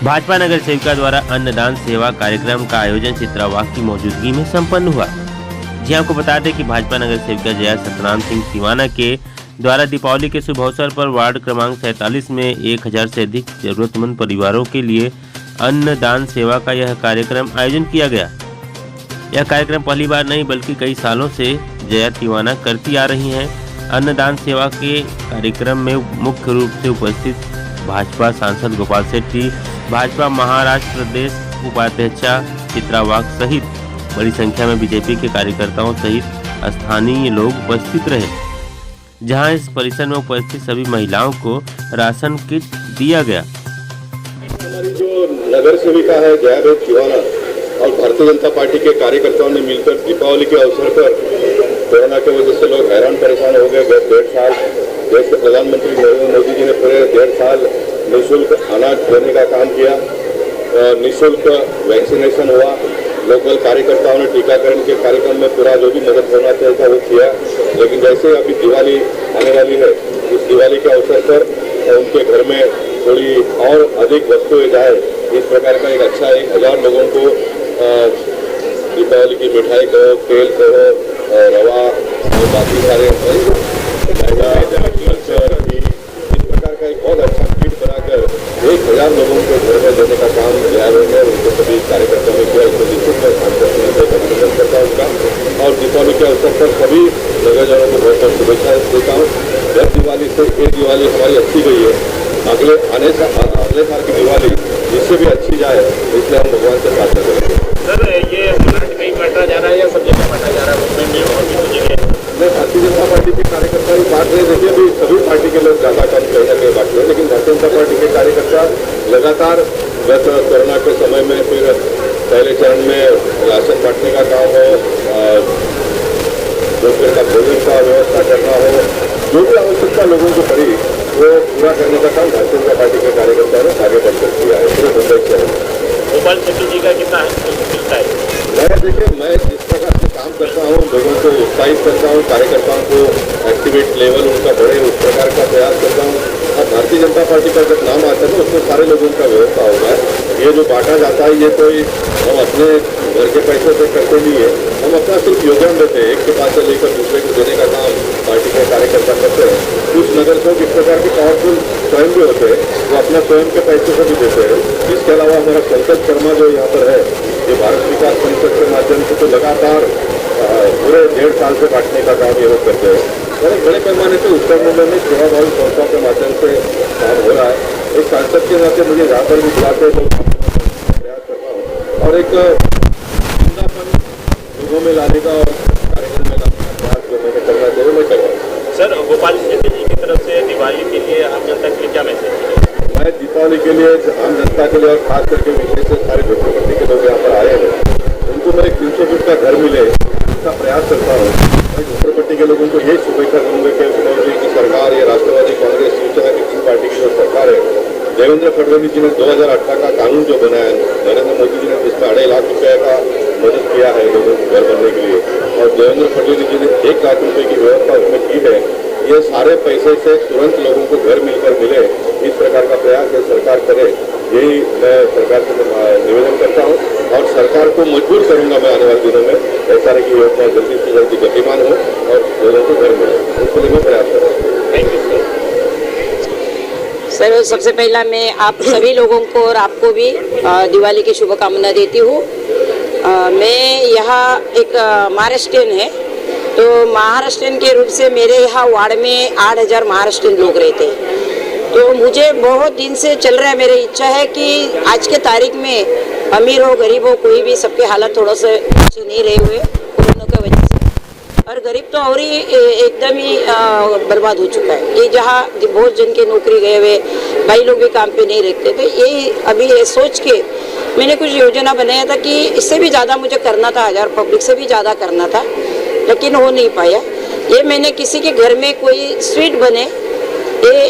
भाजपा नगर सेविका द्वारा अन्नदान सेवा कार्यक्रम का आयोजन चित्रावाग की मौजूदगी में संपन्न हुआ। जी आपको बता दें कि भाजपा नगर सेविका जया सतनाम सिंह सिवाना के द्वारा दीपावली के शुभ अवसर पर वार्ड क्रमांक 47 में 1000 से अधिक जरूरतमंद परिवारों के लिए अन्नदान सेवा का यह कार्यक्रम आयोजन किया गया। यह कार्यक्रम पहली बार नहीं बल्कि कई सालों से जया तिवाना करती आ रही हैं। अन्नदान सेवा के कार्यक्रम में मुख्य रूप से उपस्थित भाजपा सांसद गोपाल शेट्टी, भाजपा महाराष्ट्र प्रदेश उपाध्यक्षा चित्रावाग सहित बड़ी संख्या में बीजेपी के कार्यकर्ताओं सहित स्थानीय लोग उपस्थित रहे, जहां इस परिसर में उपस्थित सभी महिलाओं को राशन किट दिया गया। हमारी जो नगर सेविका है जया तिवाना और भारतीय जनता पार्टी के कार्यकर्ताओं ने मिलकर दीपावली के अवसर पर कोरोना की वजह से लोग हैरान परेशान हो गए। 1.5 साल देश के प्रधानमंत्री नरेंद्र मोदी जी ने पूरे 1.5 साल निःशुल्क अनाज देने का काम किया, निःशुल्क वैक्सीनेशन हुआ, लोकल कार्यकर्ताओं ने टीकाकरण के कार्यक्रम में पूरा जो भी मदद होना चाहिए था वो किया। लेकिन जैसे अभी दिवाली आने वाली है, इस दिवाली के अवसर पर उनके घर में थोड़ी और अधिक वस्तुएं जाए, इस प्रकार का एक अच्छा 1000 लोगों को दीपावली की मिठाई कहो, तेल कहो, रवा और बाकी सारे इस प्रकार का एक बहुत अच्छा किट बनाकर 1000 लोगों को घर में देने का काम किया है। उनको सभी कार्यकर्ताओं ने किया, इसको निश्चित अभिनंदन करता हूँ उनका। और दीपावली के अवसर पर सभी नगरजनों को बहुत बहुत शुभेच्छा देता हूँ। जब दिवाली से एक दिवाली हमारी अच्छी गई है, अगले साल की दिवाली इससे भी अच्छी जाए, इसलिए हम भगवान से प्रार्थना करेंगे। सर ये अनाज कहीं बांटा जा रहा है या सब जगह बांटा जा रहा है? उसमें भी और भी कुछ जगह भारतीय जनता पार्टी के कार्यकर्ता भी बांट रहे। देखिए अभी सभी पार्टी के लोग ज़्यादा कम कहीं ना कहीं बांट रहे हैं, लेकिन भारतीय जनता पार्टी के कार्यकर्ता लगातार गत कोरोना के समय में फिर पहले चरण में राशन बांटने का काम हो, दोपहर का भोजन का व्यवस्था करना हो, जो भी आवश्यकता लोगों को पड़ी वो पूरा करने का काम भारतीय जनता पार्टी के कार्यकर्ताओं ने आगे बढ़कर किया है पूरे मुंबई शहर में। गोपाल शेट्टी जी का कितना मिलता है? मैं जिस प्रकार से काम करता हूँ, लोगों को उत्साहित करता हूँ, कार्यकर्ताओं को एक्टिवेट लेवल उनका बढ़े उस प्रकार का प्रयास करता हूँ। अब भारतीय जनता पार्टी का जब नाम आता है तो उसमें सारे लोगों का व्यवस्था होगा। ये जो बांटा जाता है ये कोई हम अपने घर के पैसे से करते नहीं है, हम अपना सिर्फ योगदान देते हैं। एक के पास से लेकर दूसरे को देने का काम पार्टी के कार्यकर्ता करते हैं। कुछ नगर सेवक इस प्रकार के पावरफुल स्वयं भी होते हैं, वो अपना स्वयं के पैसे से भी देते हैं। इसके अलावा हमारा पंकज शर्मा जो यहाँ पर है, ये भारत विकास परिषद के माध्यम से तो लगातार पूरे 1.5 साल से बांटने का काम ये लोग करते हैं। और एक बड़े पैमाने से उत्तर मुंबई में सेवाभावी संस्था के माध्यम से काम हो रहा है। एक सांसद के नाते मुझे जहाँ पर भी बुलाते हैं तो प्रयास करता हूँ और एक जिंदापन लोगों में लाने का और कार्यक्रम में लाने का प्रयास जो मैंने करना चाहिए मैं कर रहा हूँ। सर गोपाल शेट्टी जी की तरफ से दिवाली के लिए आम जनता के लिए क्या मैसेज है? मैं दीपावली के लिए आम जनता के लिए और खास करके विशेष से सारे झोपड़पट्टी के लोग यहाँ पर आए हैं, उनको मैं 300 फीट का घर मिले इसका प्रयास करता हूँ। मैं झोपड़पट्टी के लोगों को यही शुभेच्छा दूंगा कि मोदी की सरकार, ये राष्ट्रवादी कांग्रेस शिवसेना की 3 पार्टी की जो सरकार है, देवेंद्र फडणवीस जी ने 2018 का कानून जो बनाया, नरेंद्र मोदी जी ने इसमें 2.5 लाख रुपये का मदद किया है लोगों को घर बनने के लिए, और देवेंद्र फडणवीस जी ने 1 लाख रुपये की व्यवस्था उसमें की है। ये सारे पैसे से तुरंत लोगों को घर मिलकर मिले, इस प्रकार का प्रयास है सरकार करे, यही मैं सरकार से निवेदन करता हूँ। और सरकार को मजबूर करूँगा मैं आने वाले दिनों में ऐसा रहे कि योजना जल्दी से जल्दी गतिमान हो और लोगों को घर मिले, उसके लिए मैं प्रयास कर रहा हूँ। Thank you sir. सबसे पहला मैं आप सभी लोगों को और आपको भी दिवाली की शुभकामना देती हूँ। मैं यहाँ एक महाराष्ट्रियन है, तो महाराष्ट्रियन के रूप से मेरे यहाँ वार्ड में 8000 महाराष्ट्रियन लोग रहते हैं। तो मुझे बहुत दिन से चल रहा है, मेरी इच्छा है कि आज के तारीख में अमीर हो गरीब हो कोई भी, सबके हालत थोड़ा सा अच्छे नहीं रहे हुए कोरोना की वजह से, और गरीब तो और ही एकदम ही बर्बाद हो चुका है। ये जहाँ बहुत जन के नौकरी गए हुए भाई लोग भी काम पे नहीं रखते थे। यही अभी ये सोच के मैंने कुछ योजना बनाया था कि इससे भी ज़्यादा मुझे करना था, 1000 पब्लिक से भी ज़्यादा करना था, लेकिन हो नहीं पाया। ये मैंने किसी के घर में कोई स्वीट बने, ये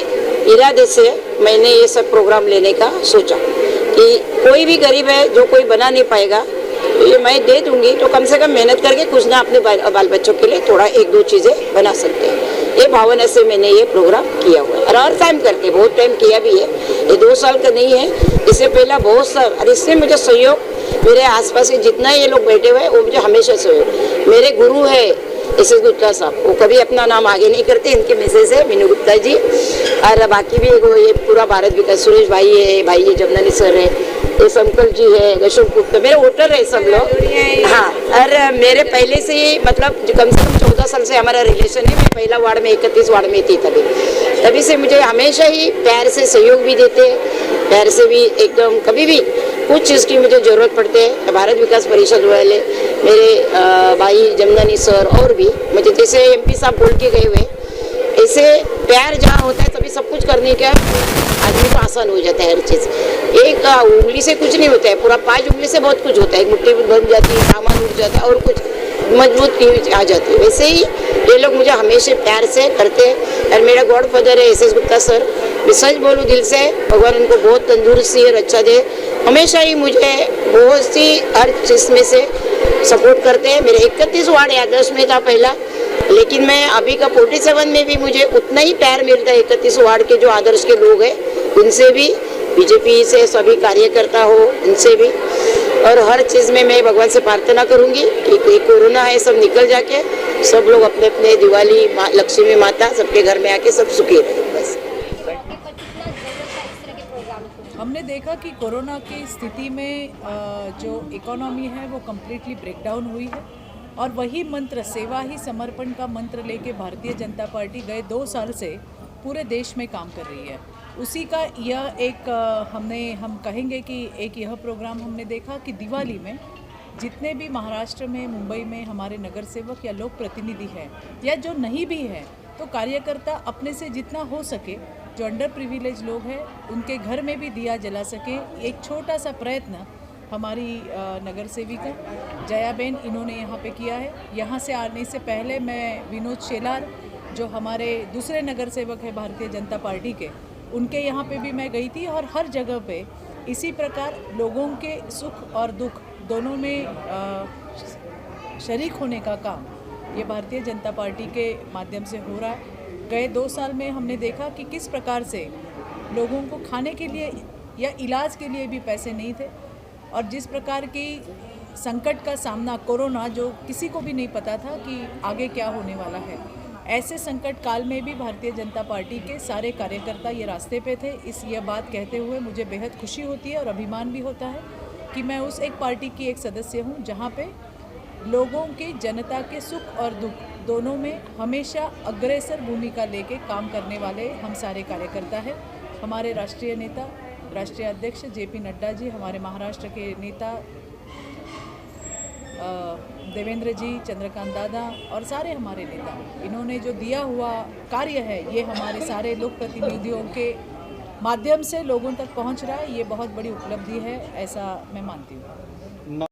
इरादे से मैंने ये सब प्रोग्राम लेने का सोचा कि कोई भी गरीब है जो कोई बना नहीं पाएगा तो ये मैं दे दूंगी, तो कम से कम मेहनत करके कुछ ना अपने बाल बच्चों के लिए थोड़ा 1-2 चीज़ें बना सकते हैं। ये भावना से मैंने ये प्रोग्राम किया हुआ है और हर टाइम करके बहुत टाइम किया भी है। ये 2 साल का नहीं है, इससे पहला बहुत साल। और इससे मुझे सहयोग, मेरे आसपास के जितना ये लोग बैठे हुए हैं वो मुझे हमेशा सहयोग। मेरे गुरु है एस गुप्ता साहब, वो कभी अपना नाम आगे नहीं करते, इनके मिसेज है मीनू गुप्ता जी, और बाकी भी ये पूरा भारत विकास, सुरेश भाई है, भाई ये जमनानी सर है, ये संकल जी है, अशोक गुप्ता, मेरे वोटर है सब लोग। हाँ, और मेरे पहले से ही मतलब कम से कम 14 साल से हमारा रिलेशन है। मैं पहला वार्ड में 31 वार्ड में थी तभी से मुझे हमेशा ही प्यार से सहयोग भी देते, प्यार से भी एकदम, कभी भी कुछ चीज़ की मुझे ज़रूरत पड़ते है, भारत विकास परिषद वाले मेरे भाई जमनानी सर और भी मुझे जैसे MP साहब बोल के गए हुए, ऐसे प्यार जहाँ होता है तभी सब कुछ करने का आदमी को आसान हो जाता है। हर चीज़ एक उंगली से कुछ नहीं होता है, पूरा 5 उंगली से बहुत कुछ होता है। मुट्ठी बन जाती है, सामान उठ जाता है और कुछ मजबूत आ जाती है। वैसे ही ये लोग मुझे हमेशा प्यार से करते हैं। और मेरा गॉड फादर है SS गुप्ता सर, मैं सच बोलूँ दिल से, भगवान उनको बहुत तंदुरुस्ती और अच्छा दे, हमेशा ही मुझे बहुत सी हर चीज़ में से सपोर्ट करते हैं। मेरे 31 वार्ड या 10 में था पहला, लेकिन मैं अभी का 47 में भी मुझे उतना ही प्यार मिलता है। 31 वार्ड के जो आदर्श के लोग हैं उनसे भी, BJP से सभी कार्यकर्ता हो उनसे भी, और हर चीज़ में मैं भगवान से प्रार्थना करूंगी कि कोरोना है सब निकल जाके सब लोग अपने अपने दिवाली लक्ष्मी माता सबके घर में आके सब सुखी रहे। बस हमने देखा कि कोरोना की स्थिति में जो इकोनॉमी है वो कम्प्लीटली ब्रेकडाउन हुई है, और वही मंत्र, सेवा ही समर्पण का मंत्र लेके भारतीय जनता पार्टी गए 2 साल से पूरे देश में काम कर रही है। उसी का यह एक हम कहेंगे कि एक यह प्रोग्राम हमने देखा कि दिवाली में जितने भी महाराष्ट्र में, मुंबई में हमारे नगर सेवक या लोक प्रतिनिधि हैं, या जो नहीं भी हैं, तो कार्यकर्ता अपने से जितना हो सके, जो अंडर प्रिविलेज लोग हैं उनके घर में भी दिया जला सके, एक छोटा सा प्रयत्न हमारी नगर सेविका जयाबेन इन्होंने यहाँ पे किया है। यहाँ से आने से पहले मैं विनोद शेलार, जो हमारे दूसरे नगर सेवक है भारतीय जनता पार्टी के, उनके यहाँ पे भी मैं गई थी, और हर जगह पे इसी प्रकार लोगों के सुख और दुख दोनों में शरीक होने का काम ये भारतीय जनता पार्टी के माध्यम से हो रहा है। गए 2 साल में हमने देखा कि किस प्रकार से लोगों को खाने के लिए या इलाज के लिए भी पैसे नहीं थे, और जिस प्रकार की संकट का सामना, कोरोना जो किसी को भी नहीं पता था कि आगे क्या होने वाला है, ऐसे संकट काल में भी भारतीय जनता पार्टी के सारे कार्यकर्ता ये रास्ते पे थे। यह बात कहते हुए मुझे बेहद खुशी होती है और अभिमान भी होता है कि मैं उस एक पार्टी की एक सदस्य हूँ जहाँ पे लोगों के, जनता के सुख और दुख दोनों में हमेशा अग्रेसर भूमिका लेके काम करने वाले हम सारे कार्यकर्ता हैं। हमारे राष्ट्रीय नेता, राष्ट्रीय अध्यक्ष JP नड्डा जी, हमारे महाराष्ट्र के नेता देवेंद्र जी, चंद्रकांत दादा और सारे हमारे नेता, इन्होंने जो दिया हुआ कार्य है ये हमारे सारे लोक प्रतिनिधियों के माध्यम से लोगों तक पहुंच रहा है। ये बहुत बड़ी उपलब्धि है, ऐसा मैं मानती हूँ।